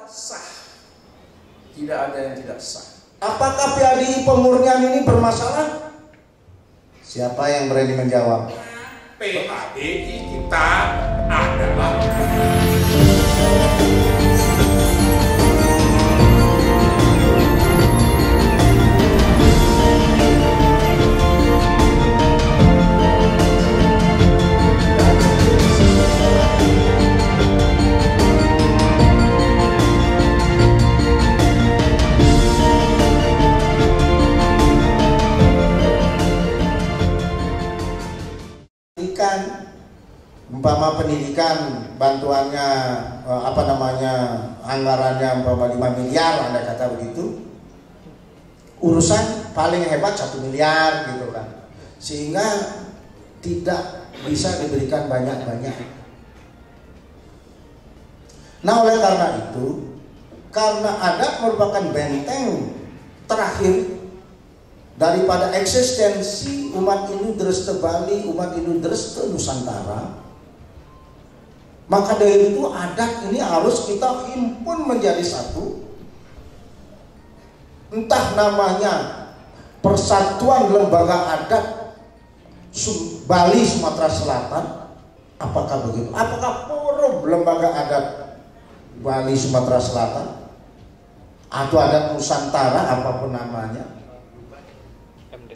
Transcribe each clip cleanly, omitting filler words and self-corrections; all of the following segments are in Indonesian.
sah. Tidak ada yang tidak sah. Apakah PADI pemurnian ini bermasalah? Siapa yang berani menjawab? PADI kita adalah pendidikan bantuannya anggarannya 5 miliar, Anda kata begitu, urusan paling hebat 1 miliar gitu kan, sehingga tidak bisa diberikan banyak-banyak. Nah, oleh karena itu, karena adat merupakan benteng terakhir daripada eksistensi umat Hindu Dresta Bali, umat Hindu Dresta Nusantara, maka dari itu adat ini harus kita himpun menjadi satu. Entah namanya Persatuan Lembaga Adat Bali Sumatera Selatan, apakah begitu? Apakah Forum Lembaga Adat Bali Sumatera Selatan, atau adat Nusantara, apapun namanya.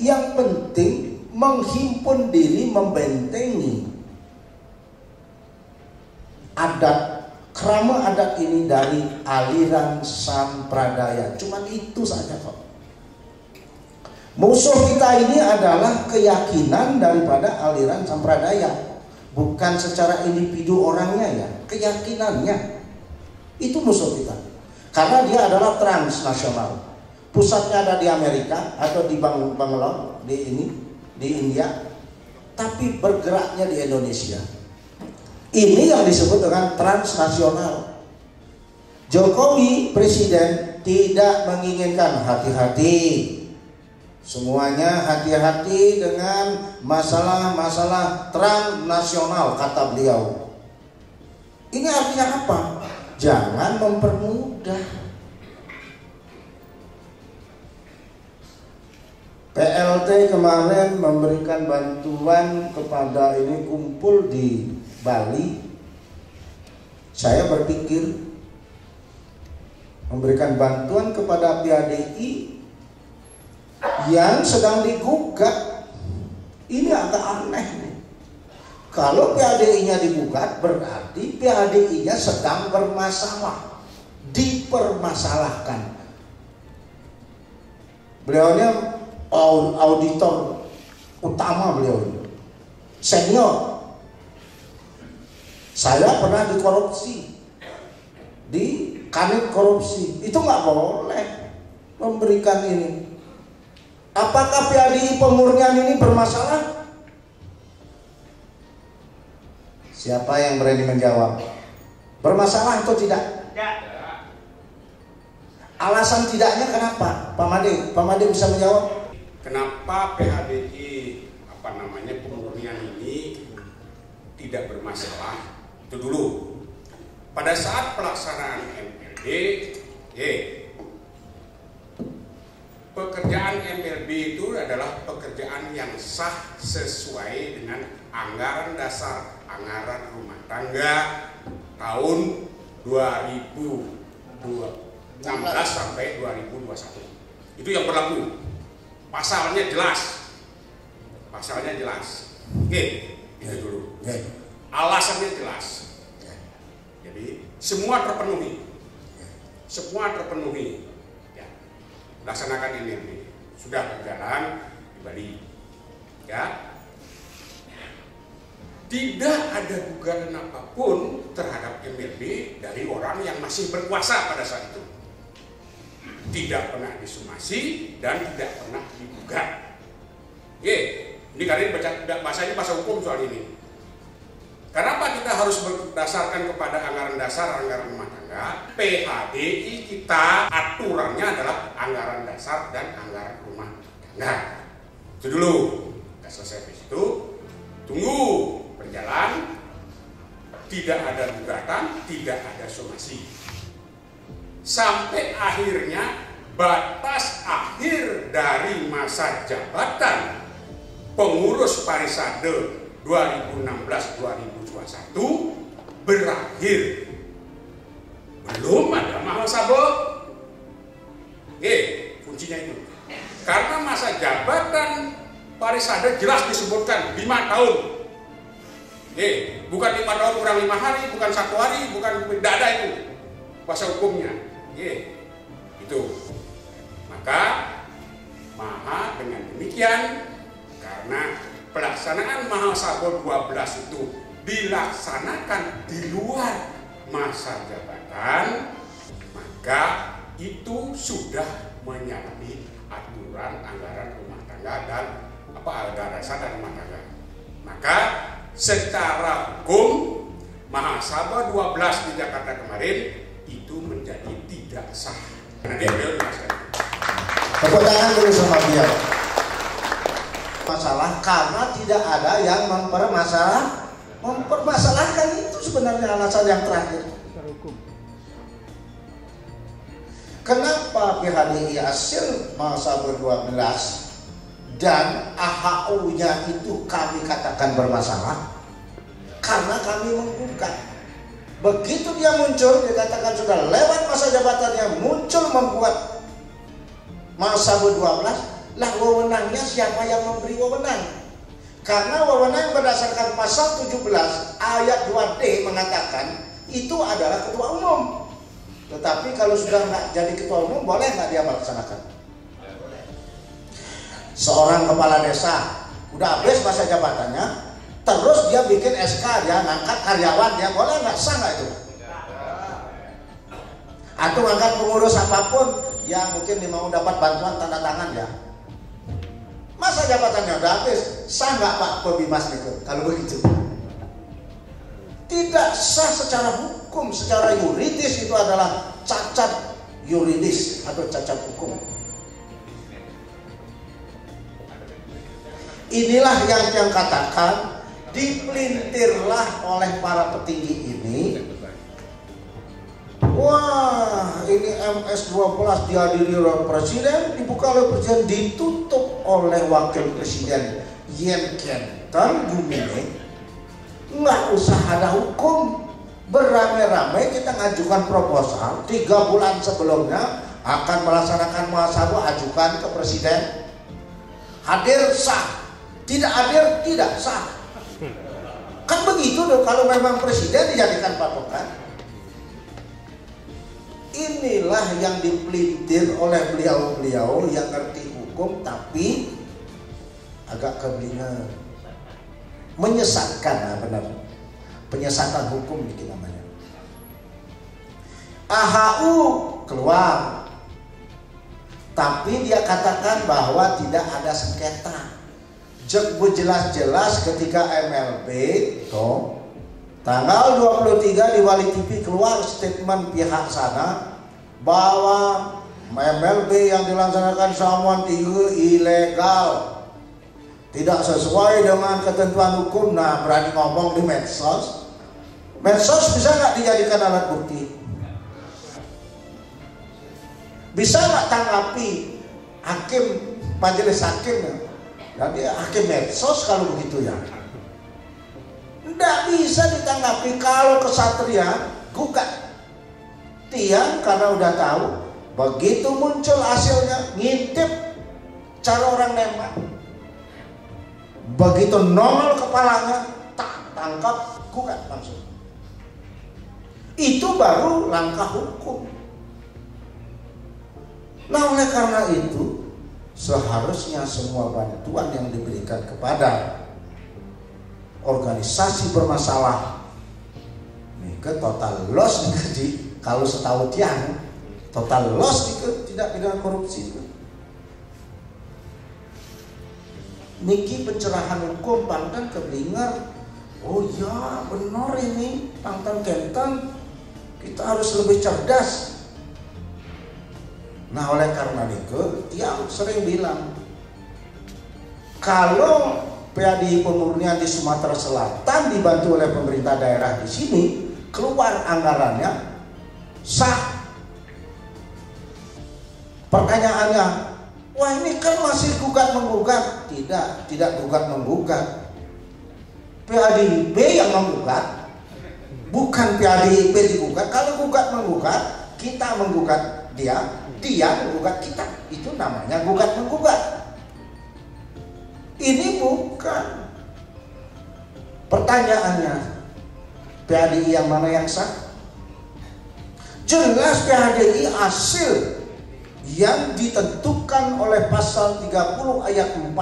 Yang penting menghimpun diri, membentengi adat, kerama adat ini dari aliran Sampradaya. Cuman itu saja kok. Musuh kita ini adalah keyakinan daripada aliran Sampradaya, bukan secara individu orangnya ya, keyakinannya. Itu musuh kita. Karena dia adalah transnasional. Pusatnya ada di Amerika atau di Bangalore, di India, tapi bergeraknya di Indonesia. Ini yang disebut dengan transnasional. Jokowi Presiden tidak menginginkan, hati-hati. Semuanya hati-hati dengan masalah-masalah transnasional, kata beliau. Ini artinya apa? Jangan mempermudah. PLT kemarin memberikan bantuan kepada ini kumpul di Bali. Saya berpikir memberikan bantuan kepada PADI yang sedang digugat. Ini agak aneh nih. Kalau PADI-nya digugat, berarti PADI-nya sedang bermasalah, dipermasalahkan. Beliaunya auditor utama, beliau senior. Saya pernah dikorupsi, di kanit korupsi. Itu nggak boleh memberikan ini. Apakah PADI pemurnian ini bermasalah? Siapa yang berani menjawab? Bermasalah atau tidak? tidak. Alasan tidaknya kenapa? Pak Made bisa menjawab? Kenapa PADI pemurnian ini tidak bermasalah? Itu dulu. Pada saat pelaksanaan MLB, pekerjaan MLB itu adalah pekerjaan yang sah sesuai dengan anggaran dasar anggaran rumah tangga tahun 2016 sampai 2021. Itu yang berlaku. Pasalnya jelas. Oke, itu dulu. Alasannya jelas. Jadi semua terpenuhi. Ya. Laksanakan MLB. Sudah berjalan di Bali. Ya. Tidak ada gugatan apapun terhadap MLB dari orang yang masih berkuasa pada saat itu. Tidak pernah disomasi dan tidak pernah digugat. Ini kalian bahasanya bahasa hukum soal ini. Kenapa kita harus berdasarkan kepada anggaran dasar, anggaran rumah tangga? PHDI kita aturannya adalah anggaran dasar dan anggaran rumah tangga. Itu dulu. Kita selesai di situ. Tunggu berjalan. Tidak ada gugatan, tidak ada somasi. sampai akhirnya batas akhir dari masa jabatan pengurus Parisade 2016-2021 berakhir. Belum ada muhasabah. Kuncinya itu. Karena masa jabatan Parisade jelas disebutkan 5 tahun. Bukan 5 tahun kurang 5 hari, bukan 1 hari, bukan, tidak ada itu kuasa hukumnya. Itu. Maka maha dengan demikian, karena pelaksanaan muhasabah 12 itu dilaksanakan di luar masa jabatan, maka itu sudah menyalahi aturan anggaran rumah tangga dan anggaran dasar dan rumah tangga. Maka secara hukum muhasabah 12 di Jakarta kemarin itu menjadi tidak sah. Nanti beliau jelaskan. Tepuk tangan dulu sama dia. Masalah karena tidak ada yang mempermasalahkan, itu sebenarnya alasan yang terakhir. Kenapa PHDI hasil muhasabah 12 dan AHU-nya itu kami katakan bermasalah? Karena kami menggugat. Begitu dia muncul, dikatakan sudah lewat masa jabatannya, muncul membuat muhasabah 12, lah wewenangnya siapa yang memberi wewenang? Karena wewenang berdasarkan pasal 17 ayat 2D mengatakan itu adalah ketua umum. Tetapi kalau sudah nggak jadi ketua umum, boleh nggak dia melaksanakan? Seorang kepala desa udah habis masa jabatannya, terus dia bikin SK, dia ngangkat karyawan, dia boleh nggak? Sah nggak itu? Atau ngangkat pengurus apapun yang mungkin dia mau dapat bantuan tanda tangan ya. Masa jabatannya udah habis, sah nggak Pak Pebimas itu? Kalau begitu, tidak sah secara hukum, secara yuridis itu adalah cacat yuridis atau cacat hukum. Inilah yang katakan dipelintirlah oleh para petinggi ini. Wah, ini MS-12 dihadiri oleh presiden, dibuka oleh presiden, ditutup oleh wakil presiden Yen Kentan Bumine. Nggak usah ada hukum, beramai-ramai kita ngajukan proposal 3 bulan sebelumnya akan melaksanakan muhasabah, ajukan ke presiden. Hadir sah, tidak hadir tidak sah. Kan begitu dong kalau memang presiden dijadikan patokan. Inilah yang dipelintir oleh beliau-beliau yang ngerti hukum tapi agak kebingungan, menyesatkan, benar, penyesatan hukum itu namanya. AHU keluar, tapi dia katakan bahwa tidak ada sengketa. Jelas-jelas ketika MLB toh tanggal 23 di Wali TV keluar statement pihak sana bahwa MLB yang dilaksanakan Samuan 3 ilegal, tidak sesuai dengan ketentuan hukum. Nah, berani ngomong di medsos. Medsos bisa nggak dijadikan alat bukti? Bisa nggak tanggapi hakim, majelis hakim? Jadi hakim medsos kalau begitu ya. Tidak bisa ditanggapi. Kalau kesatria gugat tiang karena udah tahu, begitu muncul hasilnya ngintip cara orang nembak, begitu nongol kepalanya tak tangkap, gugat langsung. Itu baru langkah hukum. Nah, oleh karena itu seharusnya semua bantuan yang diberikan kepada organisasi bermasalah ini ke total loss nih, kalau setahu tiang total loss nih, tidak pidana korupsi. Niki pencerahan hukum Pangtan keblinger. Oh ya benar ini Pangtan Kentan, kita harus lebih cerdas. Nah, oleh karena itu tiang sering bilang kalau PADI pemurnian di Sumatera Selatan dibantu oleh pemerintah daerah di sini, keluar anggarannya sah. Pertanyaannya, wah ini kan masih gugat-menggugat. Tidak gugat-menggugat. PADIP yang menggugat, bukan PADIP digugat. Kalau gugat-menggugat, kita menggugat dia menggugat kita. Itu namanya gugat-menggugat. Ini bukan. Pertanyaannya, PADI yang mana yang sah? Jelas PADI hasil yang ditentukan oleh pasal 30 ayat 4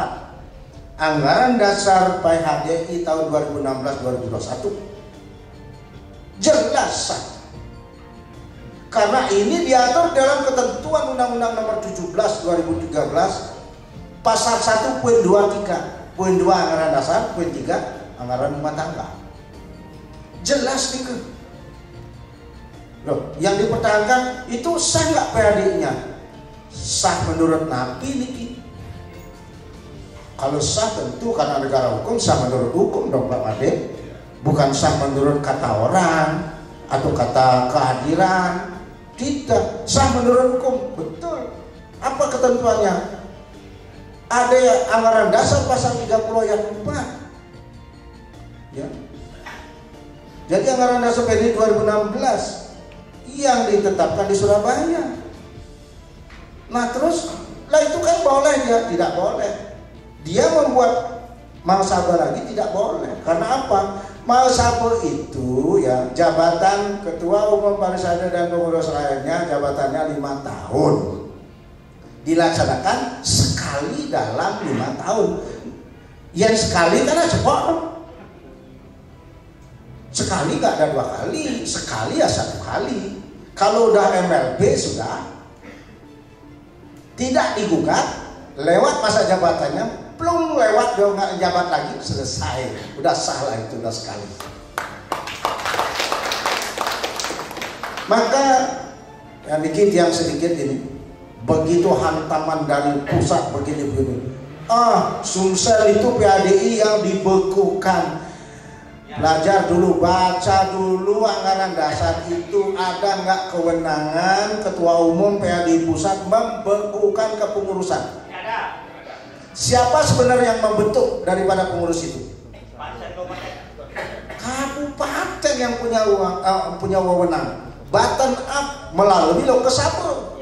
Anggaran Dasar PHDI tahun 2016-2021 jelas sah. Karena ini diatur dalam ketentuan Undang-Undang Nomor 17 2013 pasal 1 poin 23, poin 2 Anggaran Dasar, poin 3 Anggaran Rumah Tangga. Jelas nih. Loh, yang dipertahankan itu sah nggak PAD-nya? Sah menurut Nabi niki. Kalau sah tentu karena negara hukum, sah menurut hukum dong Pak Made. Bukan sah menurut kata orang atau kata kehadiran. Tidak, sah menurut hukum. Betul. Apa ketentuannya? Ada Anggaran Dasar pasal 30 ayat 4. Ya. Jadi Anggaran Dasar PDI 2016 yang ditetapkan di Surabaya. Nah terus, lah itu kan boleh ya? Tidak boleh. Dia membuat Mahasabah lagi tidak boleh. Karena apa? Mahasabah itu ya jabatan Ketua Umum Parisade dan pengurus lainnya jabatannya 5 tahun. Dilaksanakan sekali dalam 5 tahun. Yang sekali karena cepat. Sekali nggak ada 2 kali, sekali ya 1 kali. Kalau udah MLB sudah tidak digugat, lewat masa jabatannya, belum lewat dia nggak jabat lagi, selesai, udah sah lah itu, udah sekali. Maka yang dikit yang sedikit ini, begitu hantaman dari pusat begini-begini. Sumsel itu PADI yang dibekukan. Belajar dulu, baca dulu Anggaran Dasar itu ada nggak kewenangan Ketua Umum PADI Pusat membekukan kepengurusan? Ada. Siapa sebenarnya yang membentuk daripada pengurus itu? Kabupaten yang punya wewenang. Bottom up melalui Lokesabro.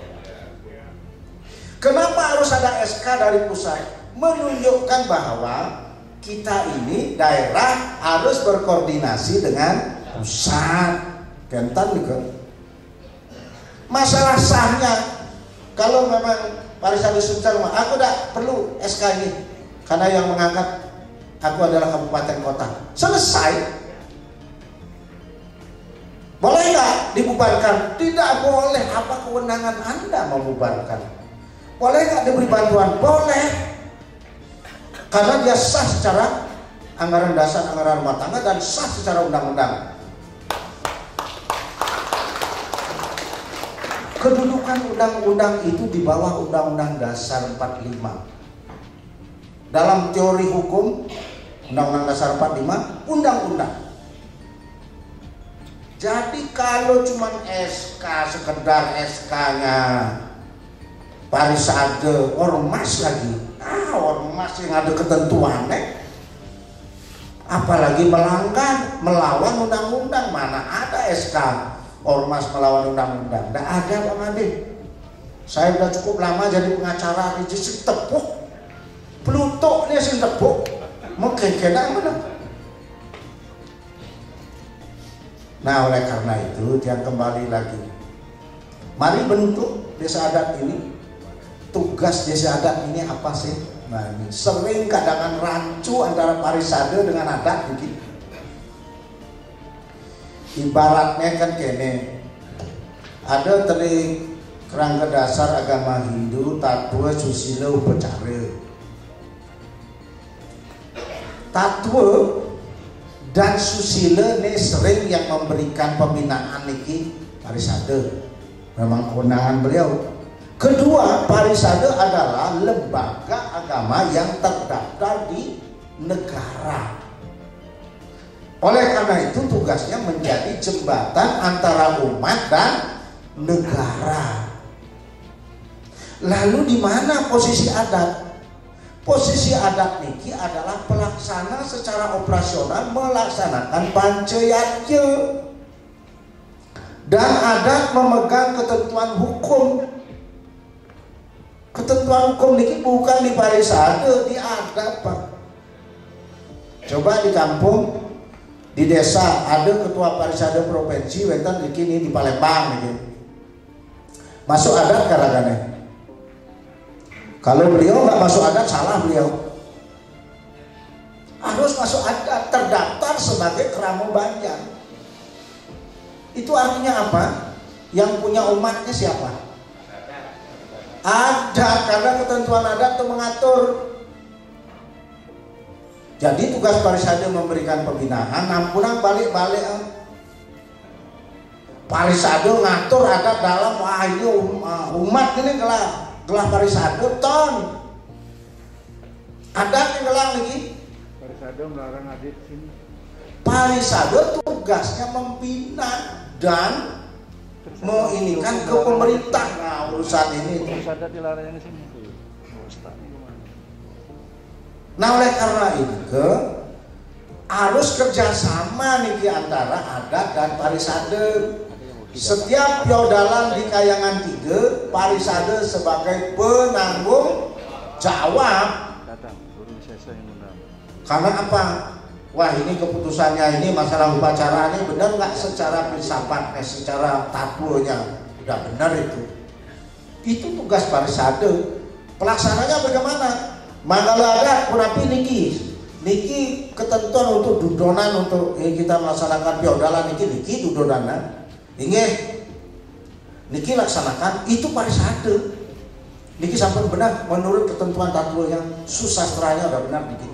Kenapa harus ada SK dari pusat? Menunjukkan bahwa kita ini daerah harus berkoordinasi dengan pusat. Kentan juga. Masalah sahnya, kalau memang Parisade Sumsel, aku tidak perlu SK ini karena yang mengangkat aku adalah kabupaten kota. Selesai. Boleh nggak dibubarkan? Tidak boleh. Apa kewenangan Anda membubarkan? Boleh nggak diberi bantuan? Boleh. Karena dia sah secara Anggaran Dasar, Anggaran Rumah Tangga, dan sah secara undang-undang. Kedudukan undang-undang itu di bawah Undang-Undang Dasar 45. Dalam teori hukum, Undang-Undang Dasar 45, undang-undang. Jadi kalau cuma SK, sekedar SK-nya Parisade, ormas lagi. Ormas yang ada ketentuannya. Apalagi melanggar, melawan undang-undang. Mana ada SK ormas melawan undang-undang? Tidak ada Pak Made. Saya sudah cukup lama jadi pengacara registri tepuk. Pelutoknya sih tepuk. Mungkin mana? Nah oleh karena itu dia kembali lagi. Mari bentuk desa adat ini. Tugas desa adat ini apa sih? Nah ini sering kadangan rancu antara Parisade dengan adat begitu. Ibaratnya kan kene ada teri kerangka dasar agama Hindu, tatwa, susila, upacara. Tatwa dan susila ini sering yang memberikan pembinaan niki Parisade. Memang kewenangan beliau. Kedua, Parisade adalah lembaga agama yang terdaftar di negara. Oleh karena itu tugasnya menjadi jembatan antara umat dan negara. Lalu di mana posisi adat? Posisi adat niki adalah pelaksana secara operasional melaksanakan panceyatnya. Dan adat memegang ketentuan hukum. Ketentuan hukum niki bukan di parisade, di adat, Pak. Coba di kampung, di desa ada ketua parisade provinsi, wetan di kini di Palembang niki. Masuk adat kadang-kadang. Kalau beliau nggak masuk adat, salah beliau. Harus masuk adat, terdaftar sebagai Keramo Banjar. Itu artinya apa? Yang punya umatnya siapa? Adat, karena ketentuan adat itu mengatur. Jadi tugas parisade memberikan pembinaan, ampunan balik-balik. Parisade ngatur adat dalam, wah ini umat ini gelah parisade ton. Adat yang gelang lagi. Parisade melarang adat sini. Parisade tugasnya membina dan menginikan ke pemerintah. Nah, urusan ini. Parisade dilarang di sini. Nah, oleh karena itu harus kerjasama nih di antara adat dan parisade. Setiap piodalan di Kayangan 3, parisade sebagai penanggung jawab. Karena apa? Wah, ini keputusannya ini masalah upacara ini benar nggak secara filsafat, secara tatunya udah benar itu. Itu tugas parisade. Pelaksananya bagaimana? Mangala ada kunapi niki ketentuan untuk dudonan untuk kita melaksanakan piodalan niki dudonan. Ingat, niki laksanakan itu parisade. Niki sampun benar menurut ketentuan tatu yang susastranya udah benar niki.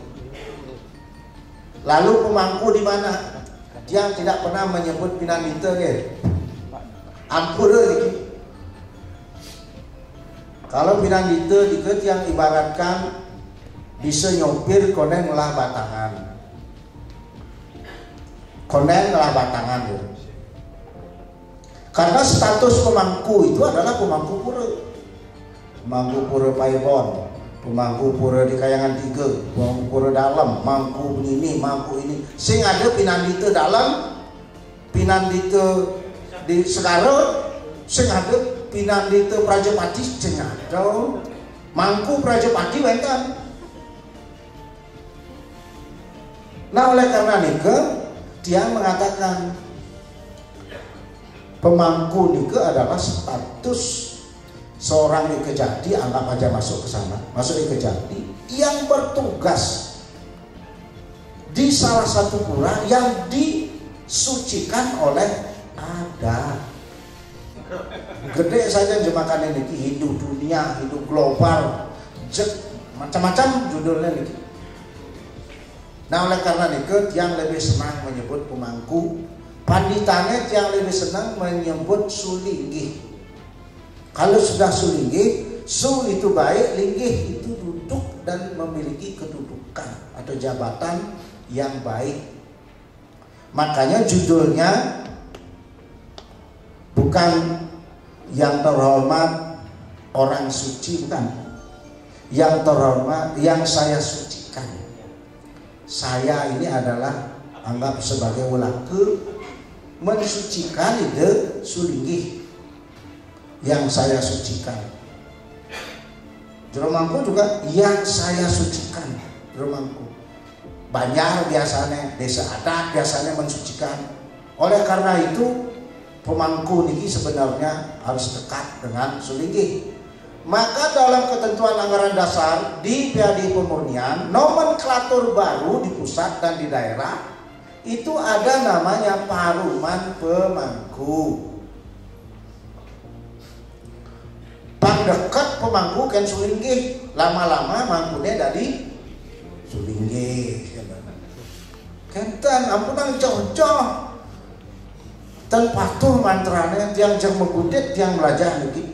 Lalu pemangku di mana? Yang tidak pernah menyebut pinanite ke? Ampura niki. Kalau pinanite diket yang ibaratkan bisa nyopir konen ngelah batangan. Konen ngelah batangan ya. Karena status pemangku itu adalah pemangku pura. Pemangku pura Paibon, pemangku pura di Kayangan 3, pemangku pura dalam, mangku ini, mangku ini. Sing ada pinandite dalam, pinandite di Segara, sing ada pinandite Prajapati, sing ada mangku Prajapati wentan. Nah, oleh karena itu dia mengatakan pemangku nike adalah status seorang Ikejadi, anggap aja masuk ke sana, masuk Ikejadi yang bertugas di salah satu pura yang disucikan oleh adat. Gede saja jemakan ini, hidup dunia, hidup global, macam-macam judulnya niki. Nah, oleh karena itu yang lebih senang menyebut pemangku. Panditanya yang lebih senang menyebut sulinggih. Kalau sudah sulinggih, su itu baik, linggih itu duduk dan memiliki kedudukan atau jabatan yang baik. Makanya judulnya bukan yang terhormat orang suci, bukan. Yang terhormat yang saya sucikan. Saya ini adalah anggap sebagai wulaku mensucikan ide sulinggih yang saya sucikan. Jeromangku juga yang saya sucikan. Jeromangku Banjar biasanya, desa adat biasanya mensucikan. Oleh karena itu pemangku niki sebenarnya harus dekat dengan sulinggih. Maka dalam ketentuan anggaran dasar di PAD Pemurnian, nomenklatur baru di pusat dan di daerah itu ada namanya paruman pemangku. Pang dekat pemangku kan sulinggih, lama-lama mangkune dari sulinggih. Kenten ampunan jauh-jauh dan patuh mantranya tiang jeng megudit tiang melajah niki.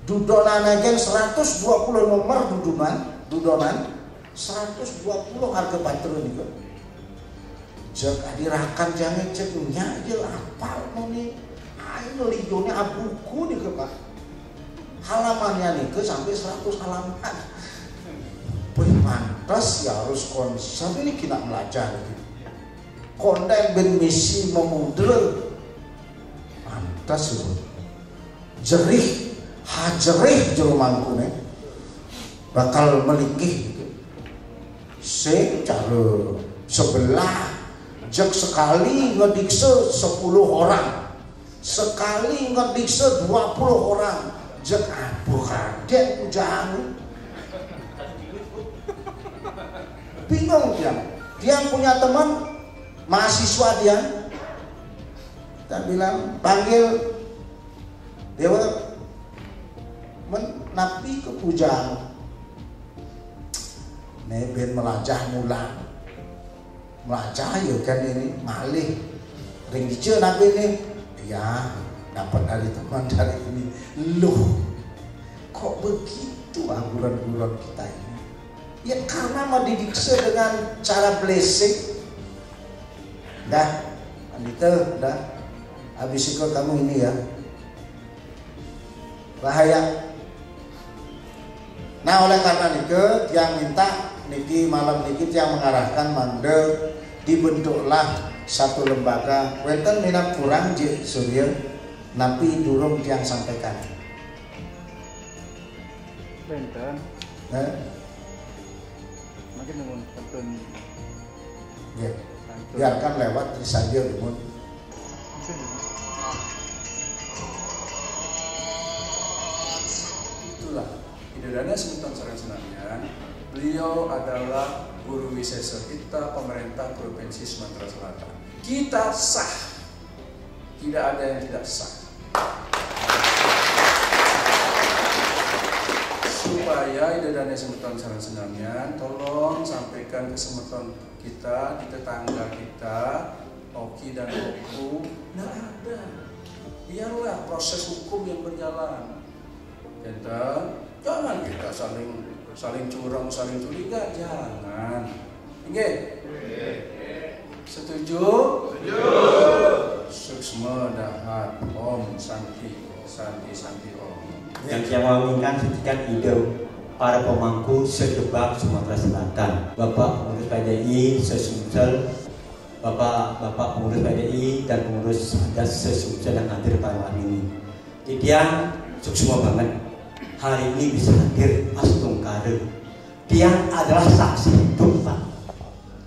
Dudonan gen 120 nomor dudonan 120 harga patron niku. Jek adirakan jangan ceknya aja apal mau nih. Ayo lijonya abuku nih ke Pak. halamannya nih ke sampai 100 halaman. Wih, pantas ya harus konsen ini kita belajar gitu. Konten ben misi memudel pantas itu jerih hajerih jelmangku nih bakal melikih gitu. Sing cara sebelah jek sekali ngedikse 10 orang, sekali ngedikse 20 orang, jek aduh kadek ujang bingung dia punya teman mahasiswa dia bilang panggil dewa menapi ke pujang neben melajah mulang melajah ya kan ini malih ring dice nabi ini ya dapat dari teman dari ini loh kok begitu angguran-angguran kita ini ya karena mendidikse dengan cara blessing. Dah Andita dah habis itu kamu ini ya bahaya. Nah oleh karena itu yang minta niki malam niki yang mengarahkan mande dibentuklah satu lembaga wenten minat kurang je surya napi durung yang sampaikan benten makin nunggu pantun ya biarkan lewat saja dulu. Itulah Idodana Semeton Sareng Senamian. Beliau adalah guru wisesa kita pemerintah Provinsi Sumatera Selatan. Kita sah, tidak ada yang tidak sah. Supaya Idodana Semeton Sareng Senamian, tolong sampaikan ke semeton kita, di tetangga kita, Oki dan Oku, nggak ada. Biarlah proses hukum yang berjalan. Jangan kita saling curang, saling curiga, jangan. Oke? Setuju? Setuju. Suksma dahat Om Santi Om. Yang saya mau inginkan setiap ide para pemangku sejebak Sumatera Selatan, Bapak pengurus PDI sesumsel, Bapak pengurus PDI dan pengurus adat sesumsel yang hadir pada malam ini. Dian sukses banget hari ini bisa hadir pas tungkare. Dian adalah saksi hidup Pak.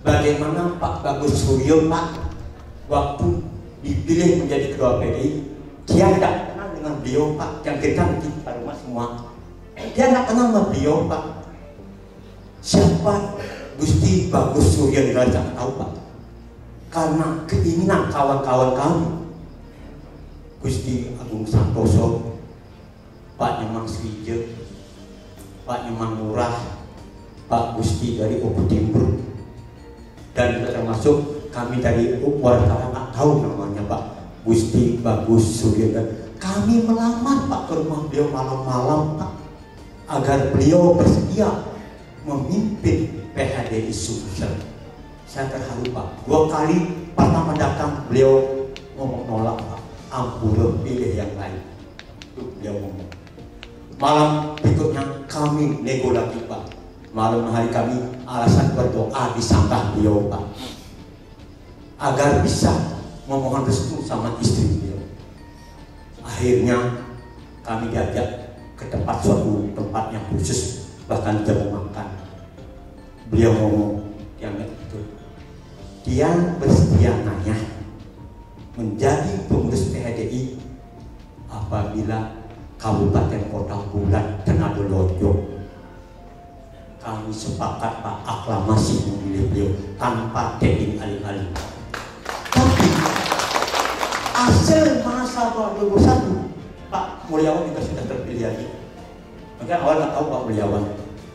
Bagaimana Pak Bagus Suryo Pak waktu dipilih menjadi ketua PDI, dia tidak kenal dengan beliau Pak, yang kita mungkin pada rumah semua. Dia tidak kenal sama beliau Pak. Siapa Gusti Bagus Suryo tidak tahu Pak. Karena keinginan kawan-kawan kami, Gusti Agung Santoso, Pak Nyemang Srije, Pak Nyemang Murah, Pak Gusti dari Oku Timur, dan juga termasuk kami dari wartawan nggak tahu namanya Pak Gusti Bagus Suryo. Kami melamar Pak ke rumah beliau malam-malam Pak, agar beliau bersedia memimpin PHDI Sumsel. Saya terharu Pak. 2 kali pertama datang beliau ngomong nolak Pak, ampun pilih yang lain. Itu beliau ngomong. Malam berikutnya kami nego lagi Pak. Malam hari kami alasan berdoa di sampah beliau Pak, agar bisa memohon restu sama istri beliau. Akhirnya kami diajak ke suatu tempat yang khusus, bahkan jamu makan. Beliau ngomong yang itu, dia bersedia nanya menjadi pengurus PHDI apabila Kabupaten Kota Bulan Tenado Lojo. Kami sepakat Pak aklamasi memilih beliau tanpa teding alih-alih. Tapi hasil masa 2021 Pak Mulyawan juga sudah terpilih lagi. Mungkin awal nggak tahu Pak Mulyawan,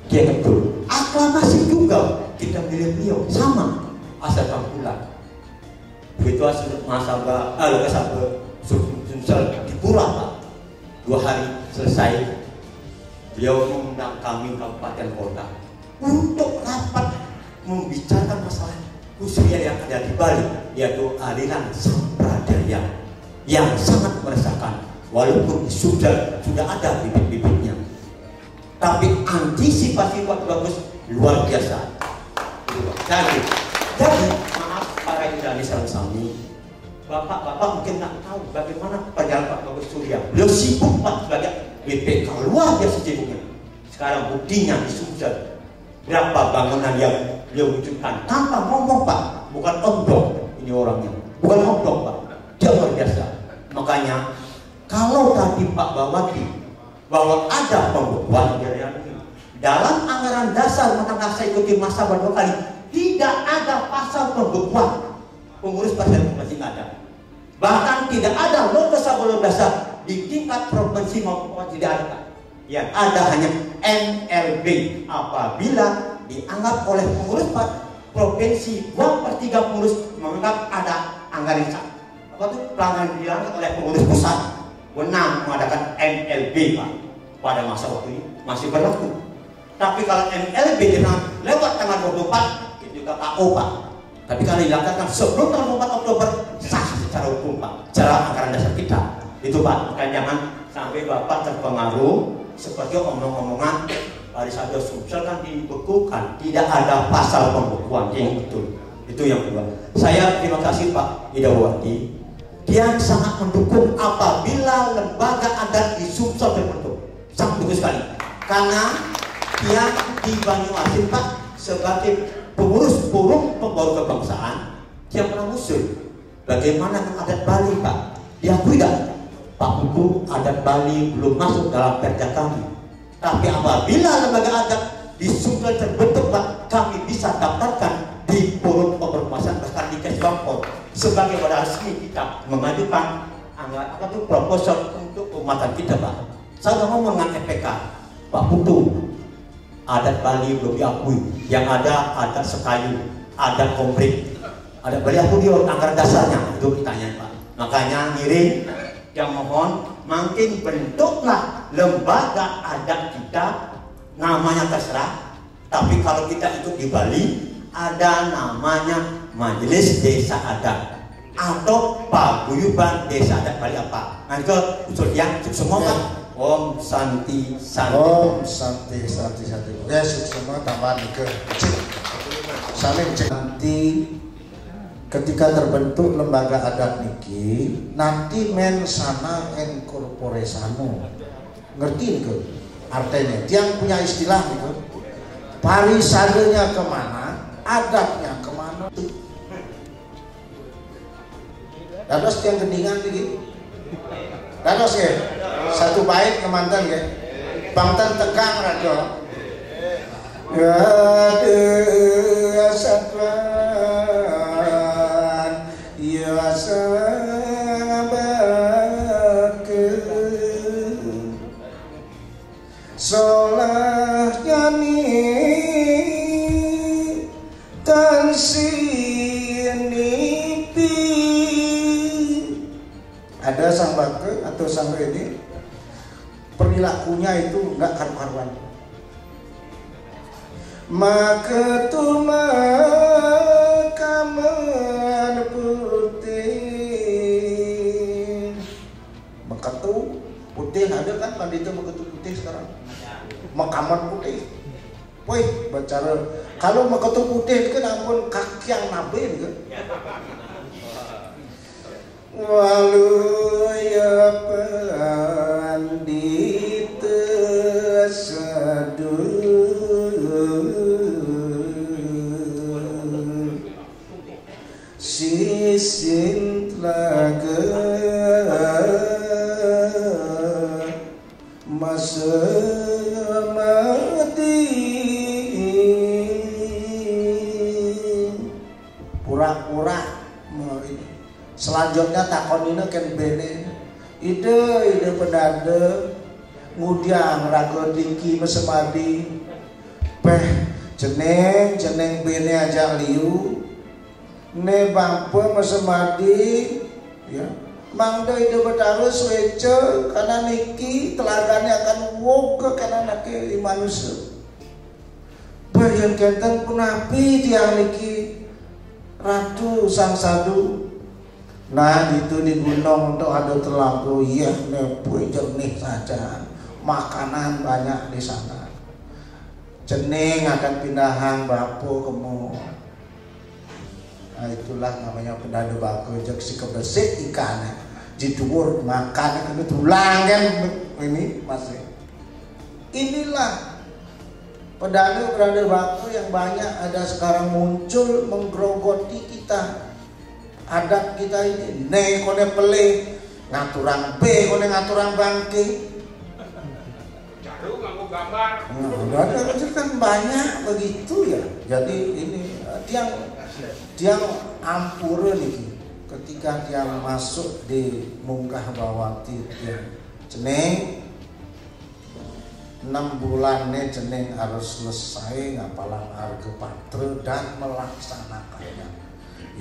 dia betul. Aklamasi juga kita pilih beliau sama asal Bulan. Begitu hasil masa Sumsel di Pura Pak, 2 hari selesai, beliau mengundang kami kabupaten kota untuk rapat membicarakan masalah khususnya yang ada di Bali, yaitu aliran sampradaya yang sangat meresahkan walaupun sudah ada bibit-bibitnya, tapi antisipasi Pak bagus luar biasa. Jadi maaf para Indonesia Sami, bapak mungkin nggak tahu bagaimana perjalanan Pak Bagus Surya. Beliau sibuk Pak sebagai BPK, luar biasa sibuknya. Sekarang buktinya di Sumsel berapa bangunan yang beliau wujudkan tanpa ngomong Pak, bukan omdok ini orangnya, bukan omdok Pak, dia luar biasa. Makanya kalau tadi Pak Bawati bahwa ada pembukuan dalam anggaran dasar menengah saya ikuti masa berapa kali, tidak ada pasal pembekuan pengurus pasar masih ada. Bahkan tidak ada nota dasar di tingkat provinsi maupun tidak ada. Yang ada hanya MLB apabila dianggap oleh pengurus provinsi 2/3 pengurus menganggap ada anggaran pelanggaran dianggap oleh pengurus pusat wenang mengadakan MLB Pak. Pada masa waktu ini masih berlaku. Tapi kalau MLB lewat tanggal 24 itu juga KO Pak. Tapi kalau dilakukan sebelum tanggal 4 Oktober sah secara hukum Pak, secara anggaran dasar kita itu Pak. Makanya jangan sampai Bapak terpengaruh seperti omong-omongan dari Sadar Sumsel kan dibekukan, tidak ada pasal pembekuan yang betul. Itu yang kedua. Saya terima kasih Pak Idawati, dia sangat mendukung apabila lembaga adat di Sumsel terbentuk, sangat bagus sekali. Karena dia di Banyuasin Pak sebagai pengurus forum pembawa kebangsaan, dia pernah usul bagaimana adat Bali Pak, diakui tidak? Pak Buku adat Bali belum masuk dalam perda kami. Tapi apabila lembaga adat di Sumsel terbentuk Pak, kami bisa daftarkan di forum pemberkuasaan bahkan di Kesbangpol sebagai pada resmi kita mengajukan proposal untuk keumatan kita Pak. Saya ngomong dengan FPK, Pak Putu, adat Bali belum diakui. Yang ada adat Sekayu, adat Komplit, adat Bali aku di anggaran dasarnya itu ditanya Pak. Makanya ngirim yang mohon makin bentuklah lembaga adat kita, namanya terserah. Tapi kalau kita ikut di Bali ada namanya Majelis Desa Adat atau Paguyuban Desa Adat Bali apa. Nah itu usul yang semua Pak. Om Santi Santi. Om Santi Santi Santi. Oke, semua tambahan ke cek. Saling cek. Nanti ketika terbentuk lembaga adat niki, nanti mensana incorporesano. Ngerti ke? Artinya, dia punya istilah gitu. Parisadenya kemana, adatnya kemana. Dados yang gendingan lagi. Dados ya, satu bait kemantan ya, bangtan tegang rajo. Ya satwan, ya sahabat solahnya nih tansinipi. Ada sang bake atau sang ini perilakunya itu enggak karu-karuan. Maka tuma kaman putih. Meketu putih ada kan pandita meketu putih sekarang. Makaman putih. Woi, bicara kalau meketu putih itu kan ampun kaki yang nabe kan. Walau ya pandita sadur sisin telaga masa mati pura-pura selanjutnya takonina ken bene ide pendada ngudiang rago tinggi mesemadi peh jeneng bene aja liu ne bangpa mesemadi ya mangda ide betarus wece karena niki telagane akan woga karena nake manusia bayan kenten punapi tiang niki ratu sang sadu Nah itu di gunung untuk ada telaga, iya nepui jernih saja, makanan banyak di sana. Cening akan pindahan bapo kemu. Nah itulah namanya pendada bako jak si kebesit ikan ditubur makan itu tulang kan ini masih. Inilah pendada bako yang banyak ada sekarang muncul menggerogoti kita. Adat kita ini ne kone pele ngaturang B kone ngaturang bangke Jaru ngaku gambar. Ada kan banyak begitu ya. Jadi ini tiang ampura nih ketika dia masuk di munggah bawati dia ceneng 6 bulannya ceneng harus selesai ngapalang harga patra dan melaksanakannya.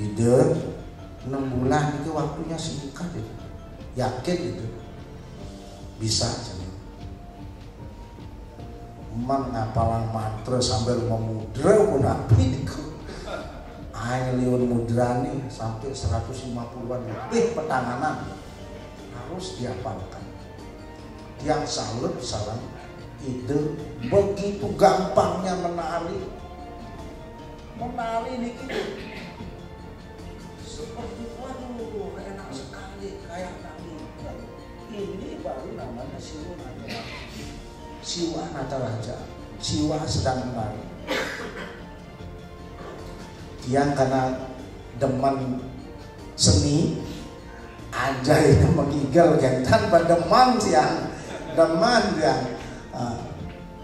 Ide 6 bulan itu waktunya singkat itu. Yakin itu bisa ceneng. Mengapalang mantra sambil memudra pun api itu. Liun mudra nih sampai 150-an lebih petanganan harus dihafalkan. Yang salut salam ide begitu gampangnya menari nih gitu. Seperti waduh enak sekali kayak nari. Ini baru namanya Siwa Nataraja. Siwa sedang menari. Yang karena demen seni aja itu menggigil kan tanpa demen yang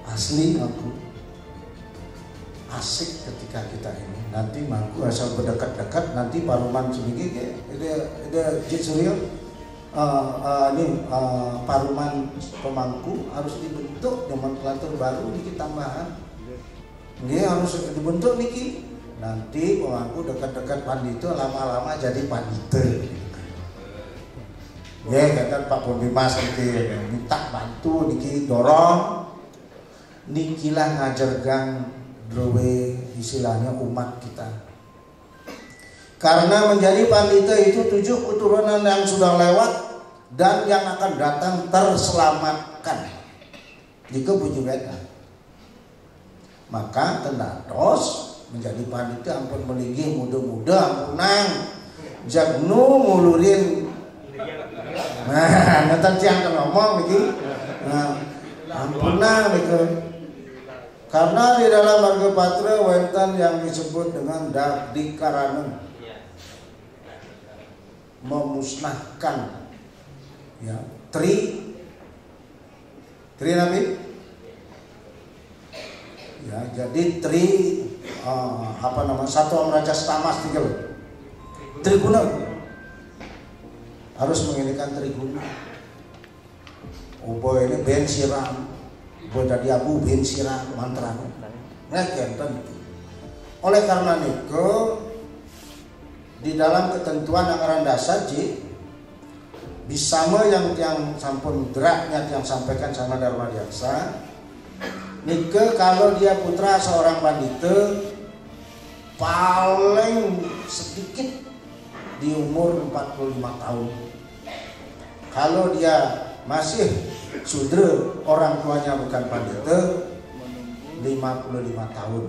asli aku asik ketika kita ini nanti mangku asal berdekat-dekat nanti paruman sedikit ada jitsuril ini paruman pemangku harus dibentuk nomenklatur baru dikit tambahan dia harus dibentuk niki. Nanti pemangku dekat-dekat pandito lama-lama jadi pandita. Ya kata Pak Pondimas nanti minta bantu niki dorong nikilah ngajargang drowe istilahnya umat kita. Karena menjadi pandita itu 7 keturunan yang sudah lewat dan yang akan datang terselamatkan. Jika puji mereka. Maka tendados menjadi pandita ampun meligi muda-muda ampunang jagnu ngulurin nanti tiang kan ngomong begini ampunang gitu karena di dalam marga patra wonten yang disebut dengan dikaranen memusnahkan ya tri nabi ya jadi tri satu raja tamas 3 triguna harus menginikan triguna ubo ini ben siram ubo dari abu ben siram mantra ngekenten oleh karena itu di dalam ketentuan anggaran dasar bisa yang sampun geraknya yang sampaikan sama Dharma Diaksa Nike kalau dia putra seorang pandita paling sedikit di umur 45 tahun. Kalau dia masih sudra orang tuanya bukan pandita 55 tahun.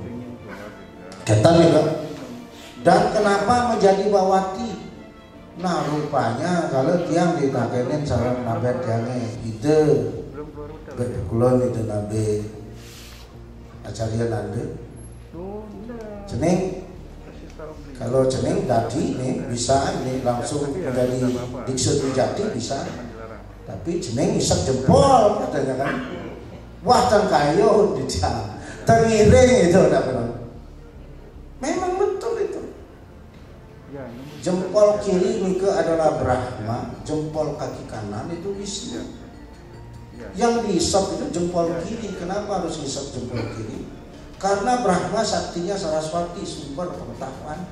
Ketan ya. Dan kenapa menjadi bawati? Nah rupanya kalau tiang ditakenin salam nabet yang ide berkulon ide nabe acarya nanda cening kalau cening tadi nih bisa ini langsung menjadi diksi jati bisa tapi cening isap jempol katanya kan wah tangkayo tidak tengiring itu memang betul itu jempol kiri Mika adalah Brahma jempol kaki kanan itu Wisnu yang dihisap itu jempol kiri. Kenapa harus dihisap jempol kiri? Karena Brahma saktinya Saraswati, sumber pengetahuan.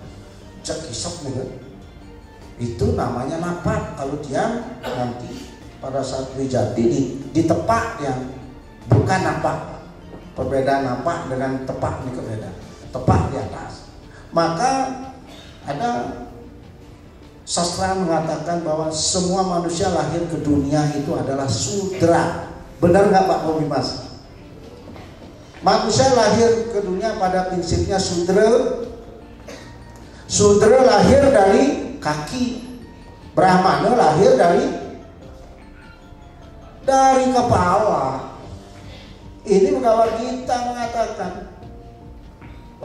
Jak hisap juga. Itu namanya napak. Kalau dia nanti pada saat wijati ditepak yang bukan napak. Perbedaan napak dengan tepak ini berbeda. Tepak di atas. Maka ada sastra mengatakan bahwa semua manusia lahir ke dunia itu adalah sudra. Benar nggak Pak Bobimas? Manusia lahir ke dunia pada prinsipnya sudra. Sudra lahir dari kaki, Brahmana lahir dari kepala. Ini pegawai kita mengatakan,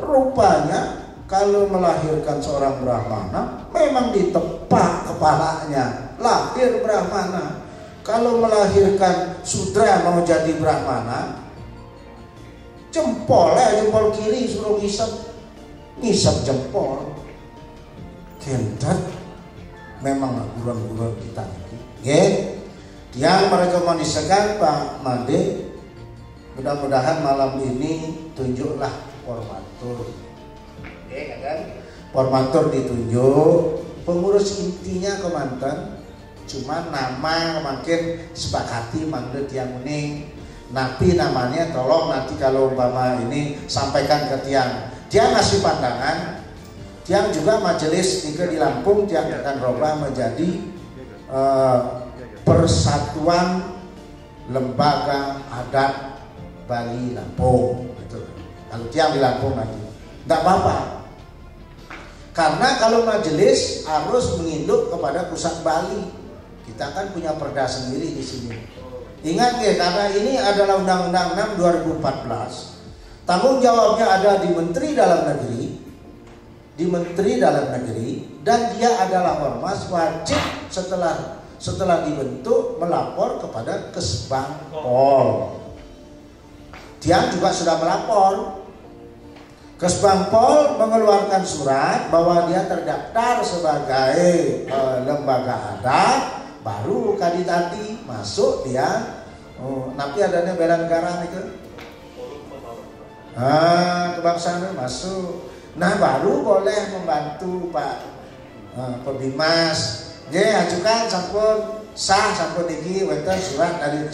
rupanya kalau melahirkan seorang Brahmana memang ditepak kepalanya, lahir Brahmana. Kalau melahirkan sudra mau jadi Brahmana, jempol kiri suruh ngisap jempol. Kendat memang gurun-gurun kita ini. Yang merekomendasikan Pak Made, mudah-mudahan malam ini tunjuklah formatur. Kan? Formatur ditunjuk, pengurus intinya kemanten, cuma nama makin sepakati manggil tiang uning. Napi namanya tolong nanti kalau umpama ini sampaikan ke tiang. Dia ngasih pandangan. Tiang juga majelis di Lampung, tiang akan robah menjadi Persatuan Lembaga Adat Bali Lampung. Gitu. Kalau tiang di Lampung nanti, tidak apa-apa. Karena kalau majelis harus menginduk kepada pusat Bali. Kita kan punya perda sendiri di sini. Ingat ya, karena ini adalah Undang-Undang 6 2014. Tanggung jawabnya ada di Menteri Dalam Negeri. Dan dia adalah ormas wajib setelah dibentuk melapor kepada Kesbangpol. Dia juga sudah melapor. Kesbangpol mengeluarkan surat bahwa dia terdaftar sebagai lembaga adat, baru kali tadi masuk dia. Napi adanya bela negara itu. Kebangsaan masuk. Nah baru boleh membantu Pak Pebimas. Dia ajukan sampun sah sampun iki wonten surat dari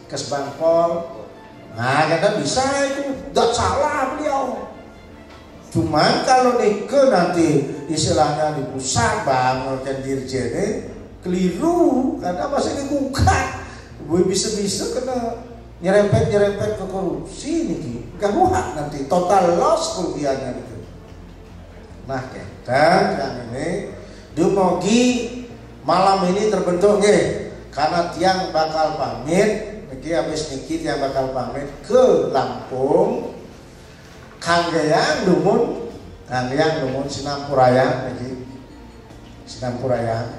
Kesbangpol. Nah kata bisa itu, tidak salah beliau. Cuman kalau nike nanti istilahnya di pusat bang dan dirjen keliru karena masih digugat. Gue bisa kena nyerempet ke korupsi niki. Gawat nanti total loss kerugiannya gitu. Nah, dan yang ini dumugi malam ini terbentuk nggih karena tiang bakal pamit niki habis niki tiang bakal pamit ke Lampung kanggeang dumun Sinampuraya niki Sinampuraya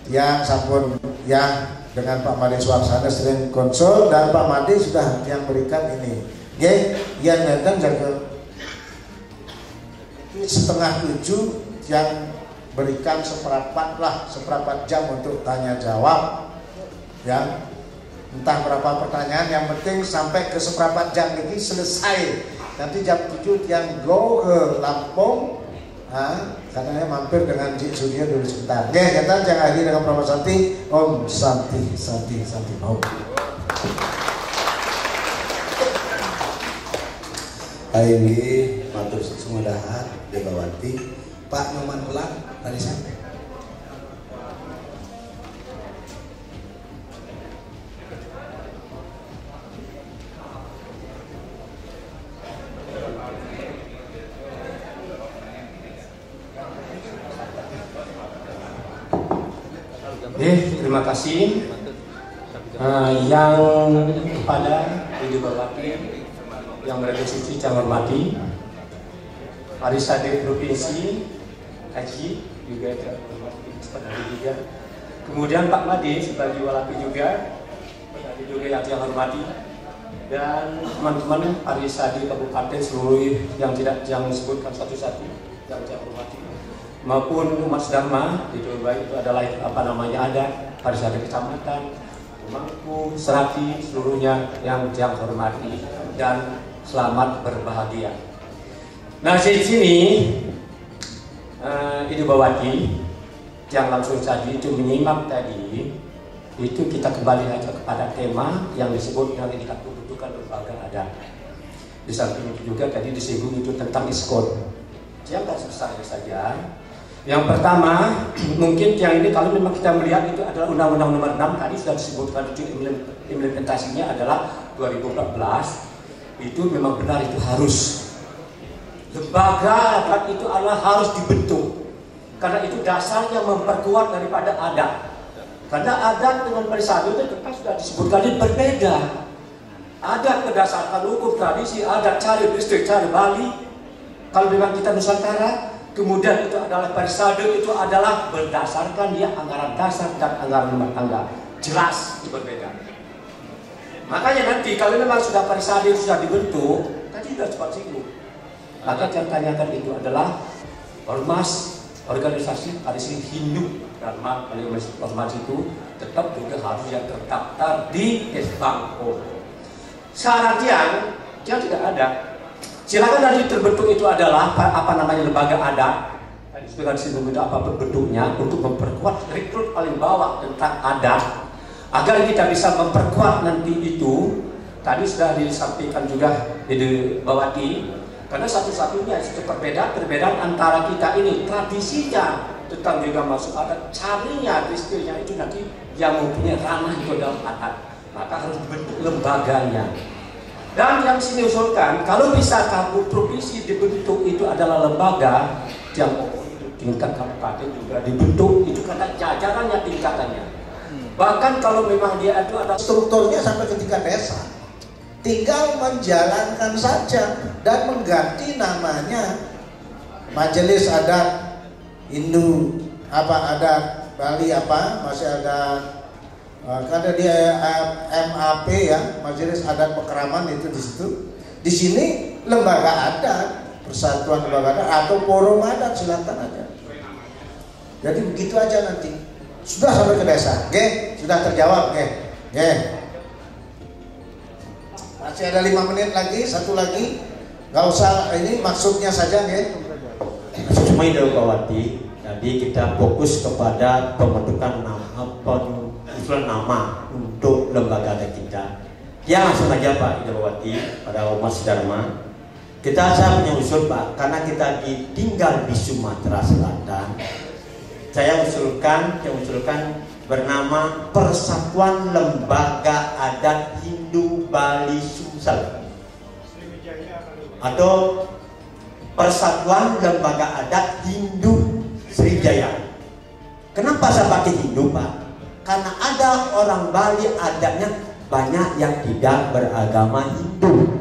tiang sampun yang dengan Pak Made Swaksana sering konsul dan Pak Made sudah yang berikan ini nggih yang datang jaga 6:30 yang berikan seperempat jam untuk tanya jawab ya, entah berapa pertanyaan, yang penting sampai ke seperempat jam ini selesai. Nanti jam 7 yang go ke Lampung, katanya mampir dengan Cik Surya dulu sebentar. Oke, kita jangan akhiri dengan Promo Santi. Om Santi Om. Hari ini matur semua dahar Debawati Pak Nyoman Pelang dari sana. Terima kasih yang kepada Ibu Bawati yang berkonstitusi yang hormati, Arisadeh Provinsi Haji juga juga, kemudian Pak Made sebagai walapi juga yang hormati, dan teman-teman Arisadeh Kabupaten seluruh yang tidak disebutkan satu-satu yang saya hormati, maupun umat Dharma itu baik itu adalah ada Arisadeh Kecamatan, Mangku, Serati, seluruhnya yang hormati dan selamat berbahagia. Nah di sini Ibu Bawati yang langsung saja itu menyimak tadi itu kita kembali aja kepada tema yang disebut dengan tingkat kedudukan lembaga adat. Di samping itu juga tadi disinggung itu tentang iskon. Yang garis besarnya saja Yang pertama, mungkin yang ini kalau memang kita melihat itu adalah Undang-Undang Nomor 6 tadi sudah disebutkan itu implementasinya adalah 2014. Itu memang benar, itu harus. Lembaga adat itu adalah harus dibentuk. Karena itu dasarnya memperkuat daripada adat. Karena adat dengan bersatu itu tetap sudah disebutkan ini berbeda. Adat berdasarkan hukum tradisi, adat cari distrik, cari Bali. Kalau memang kita Nusantara, kemudian itu adalah bersatu itu adalah berdasarkan dia anggaran dasar dan anggaran rumah tangga. Jelas itu berbeda. Makanya nanti kalau memang sudah bersatu sudah dibentuk, tadi sudah cepat singgung. Maka yang tanyakan itu adalah ormas, organisasi tradisi Hindu, Dharma, ormas itu tetap juga harus yang terdaftar di SBANPO. Syaratnya tidak ada. Silakan nanti terbentuk itu adalah apa namanya lembaga adat. Tadi sudah disebut apa bentuknya untuk memperkuat rekrut paling bawah tentang adat agar kita bisa memperkuat nanti itu. Tadi sudah disampaikan juga di Bawati. Karena satu-satunya itu perbedaan antara kita ini tradisinya tentang juga masuk adat, carinya distillnya itu nanti yang mempunyai ranah itu dalam adat, maka harus dibentuk lembaganya. Dan yang sini usulkan kalau bisa provinsi dibentuk itu adalah lembaga yang tingkat kabupaten juga dibentuk itu karena jajarannya tingkatannya. Bahkan kalau memang dia itu ada strukturnya sampai ke tingkat desa. Tinggal menjalankan saja dan mengganti namanya Majelis Adat Hindu adat Bali masih ada ada di MAP ya, Majelis Adat Pekraman itu di situ. Di sini lembaga adat, Persatuan Lembaga Adat atau forum adat silakan aja. Jadi begitu aja nanti. Sudah sampai ke desa, sudah terjawab, Masih ada 5 menit lagi, satu lagi. Gak usah, ini maksudnya saja, Cuma Bawati. Jadi kita fokus kepada pembentukan usulan nama untuk lembaga adat kita. Ya langsung aja Pak Bawati pada Mas Dharma. Saya punya usul Pak, karena kita tinggal di Sumatera Selatan. Saya usulkan bernama Persatuan Lembaga Adat Hindu Bali Sumsel atau Persatuan Lembaga Adat Hindu Sriwijaya. Kenapa saya pakai Hindu Pak? Karena ada orang Bali adatnya banyak yang tidak beragama Hindu,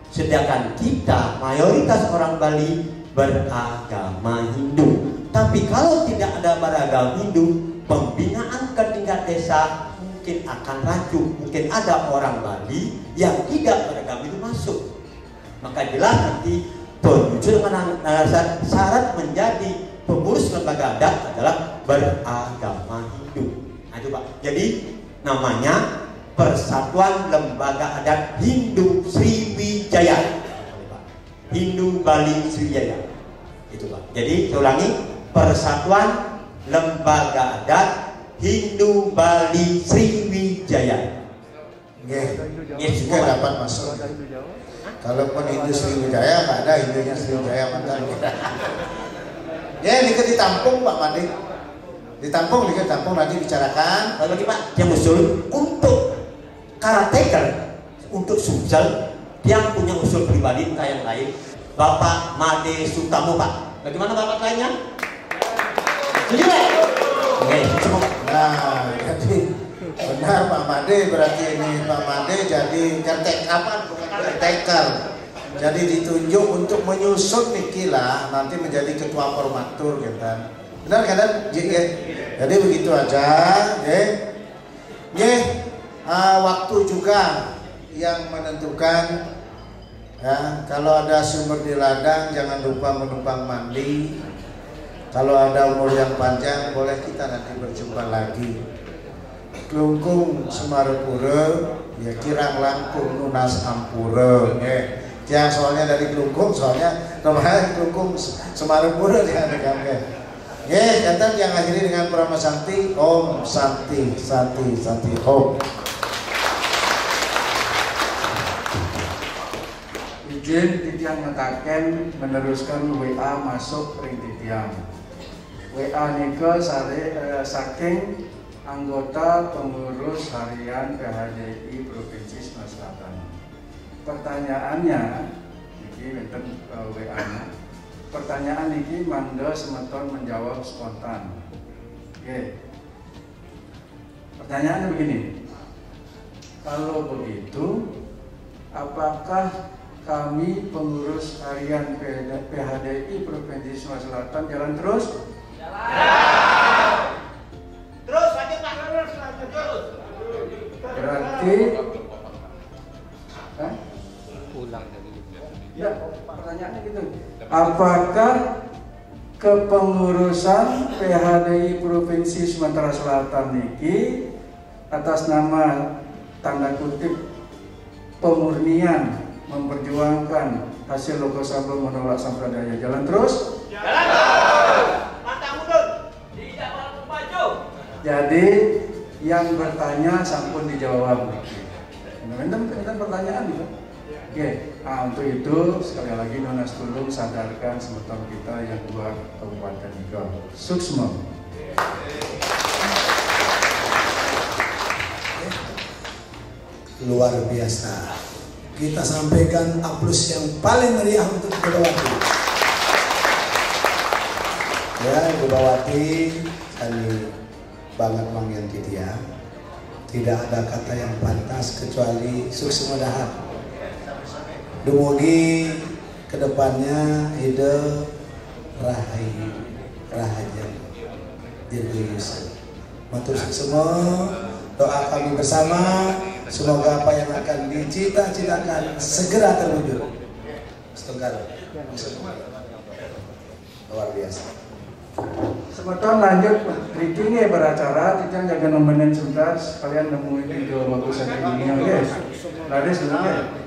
sedangkan kita mayoritas orang Bali beragama Hindu. Tapi kalau tidak ada beragama Hindu, pembinaan ke tingkat desa mungkin akan rancu. Mungkin ada orang Bali yang tidak beragama itu masuk. Maka jelas nanti penunjukan syarat menjadi pengurus lembaga adat adalah beragama Hindu. Nah itu Pak. Jadi namanya Persatuan Lembaga Adat Hindu Sriwijaya. Hindu Bali Sriwijaya. Itu Pak. Jadi saya ulangi, Persatuan Lembaga Adat Hindu Bali Sriwijaya. Juga dapat masuk. Kalaupun Hindu Sriwijaya nggak ada Hindunya Sriwijaya mantan. Ini ditampung Pak Made. Ditampung nanti bicarakan. Lalu Pak yang usul untuk karateker untuk Sumsel yang punya usul pribadi entah yang lain Bapak Made Sutamo Pak. Bagaimana Bapak lainnya? Setuju Pak? Oke, nah, jadi benar Pak Made, berarti ini Pak Made jadi caretaker. Jadi ditunjuk untuk menyusun Nikilah nanti menjadi ketua formatur gitu kan. Benar kan? Jadi begitu aja, waktu juga yang menentukan. Ya, kalau ada sumber di ladang jangan lupa menumpang mandi. Kalau ada umur yang panjang boleh kita nanti berjumpa lagi. Klungkung Semarepura, ya Kirang Langkung Nunas Ampura. Ya soalnya dari Klungkung, soalnya kemarin Klungkung Semarepura diadakan. Jantan yang akhiri dengan Prama Santi, Om Santi Santi Santi Om. Izin titiang ngetaken meneruskan WA masuk ring titiang. WA nika saking anggota pengurus harian PHDI Provinsi Sumatera Selatan. Pertanyaannya, ini wonten WA-nya. Pertanyaan ini mangga semeton menjawab spontan. Oke. Pertanyaannya begini. Kalau begitu, apakah kami pengurus harian PHDI Provinsi Sumatera Selatan jalan terus? Jalan. Terus lanjut Pak. Terus. Berarti Ulang dari ya, pertanyaannya gitu. Apakah kepengurusan PHDI Provinsi Sumatera Selatan niki atas nama tanda kutip pemurnian memperjuangkan hasil logo Sablo menolak sampradaya jalan terus? Jalan terus. Mantap mundur. Tidak mau maju. Jadi yang bertanya sampun dijawab. Ini pertanyaan gitu. Oke, nah untuk itu sekali lagi Nonas Tulung sadarkan semeton kita yang luar Kabupaten Nigo. Suksma. Luar biasa. Kita sampaikan aplaus yang paling meriah untuk Ibu Bawati. Ya, Ibu Bawati, kami banget mengganti dia. Tidak ada kata yang pantas kecuali sukses mudahan. Dumugi kedepannya ide rahaja dirguyus. Matur semua, doa kami bersama semoga apa yang akan dicita-citakan segera terwujud. Setengah luar biasa. Semeton lanjut readingnya beracara, kita jaga nemenin sebentar kalian nemuin video bagus ini guys. Laris dulu ya.